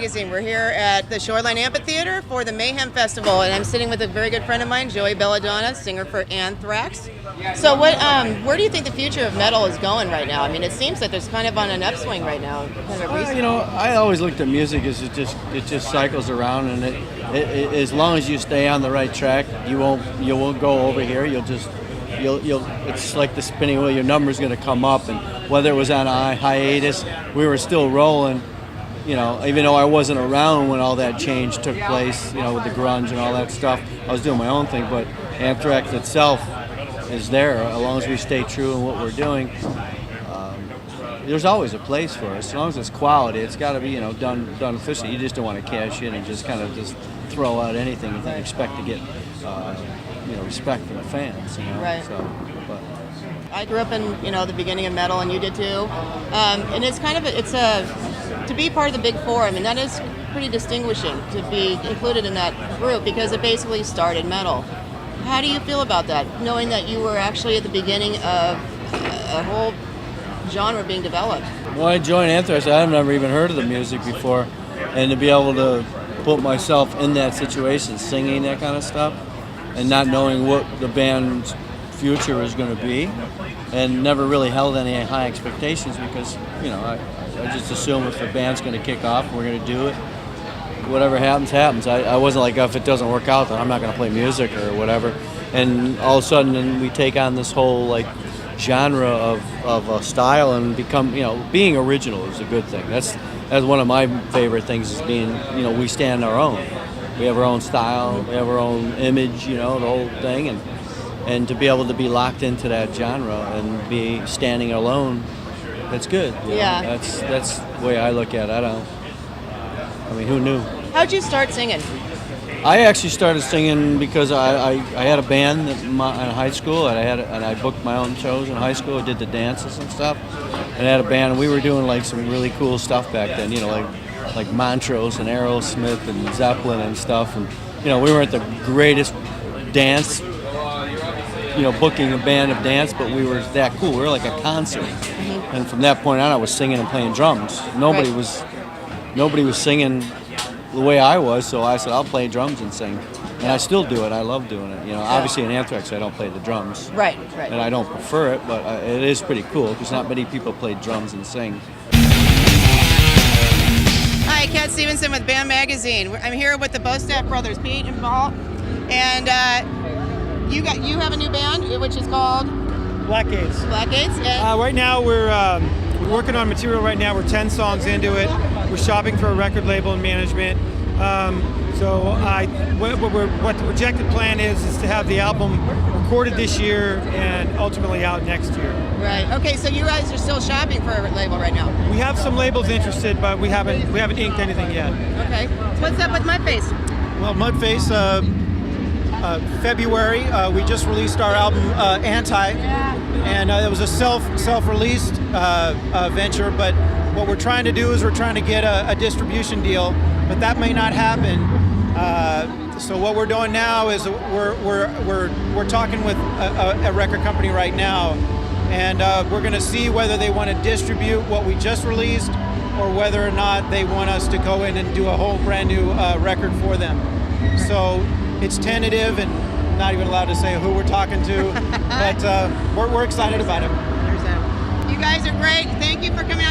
Magazine. We're here at the Shoreline Amphitheater for the Mayhem Festival, and I'm sitting with a very good friend of mine, Joey Belladonna, singer for Anthax. So where do you think the future of metal is going right now? I mean, it seems like there's kind of on an upswing right now. I always looked at music as it just cycles around, and it as long as you stay on the right track, you won't go over here. It's like the spinning wheel. Your number's going to come up, and whether it was on a hiatus, we were still rolling. Even though I wasn't around when all that change took place, with the grunge and all that stuff, I was doing my own thing. But Anthax itself is there as long as we stay true in what we're doing. There's always a place for us as long as it's quality. It's got to be done officially. You just don't want to cash in and just kind of just throw out anything and expect to get respect from the fans. Right. So, but I grew up in the beginning of metal, and you did too. And it's kind of to be part of the Big Four. I mean, that is pretty distinguishing to be included in that group because it basically started metal. How do you feel about that, knowing that you were actually at the beginning of a whole genre being developed? Well, I joined Anthax. I've never even heard of the music before, and to be able to put myself in that situation, singing that kind of stuff, and not knowing what the band's future is going to be, and never really held any high expectations because, I just assume if the band's going to kick off, we're going to do it. Whatever happens, happens. I wasn't like, if it doesn't work out, then I'm not going to play music or whatever. And all of a sudden, then we take on this whole genre of a style and become, being original is a good thing. That's one of my favorite things is being, we stand our own. We have our own style, we have our own image, the whole thing, and to be able to be locked into that genre and be standing alone, that's good. Yeah. That's the way I look at it. I mean, who knew? How'd you start singing? I actually started singing because I had a band in high school, and I booked my own shows in high school. I did the dances and stuff, and I had a band, and we were doing some really cool stuff back then. Like Montrose and Aerosmith and Zeppelin and stuff, and we weren't the greatest dance, booking a band of dance, but we were that cool. We were like a concert, and from that point on, I was singing and playing drums. Nobody was singing the way I was, so I said I'll play drums and sing, and I still do it. I love doing it. Obviously in Anthax I don't play the drums, right, and I don't prefer it, but it is pretty cool because not many people play drums and sing. Hi, Kat Stevenson with Band Magazine. I'm here with the Bostaph brothers, Pete and Paul, and you have a new band which is called Black Gates. Black Gates. Right now we're working on material. Right now we're 10 songs into it. We're shopping for a record label and management. What the projected plan is to have the album recorded this year and ultimately out next year. Right. Okay. So you guys are still shopping for a label right now. We have some labels interested, but we haven't inked anything yet. Okay. What's up with Mudface? Well, Mudface. February, we just released our album Anti, and it was a self-released venture. But what we're trying to do is we're trying to get a distribution deal, but that may not happen. So what we're doing now is we're talking with a record company right now, and we're going to see whether they want to distribute what we just released, or whether or not they want us to go in and do a whole brand new record for them. So it's tentative, and I'm not even allowed to say who we're talking to, but we're excited about it. You guys are great. Thank you for coming out.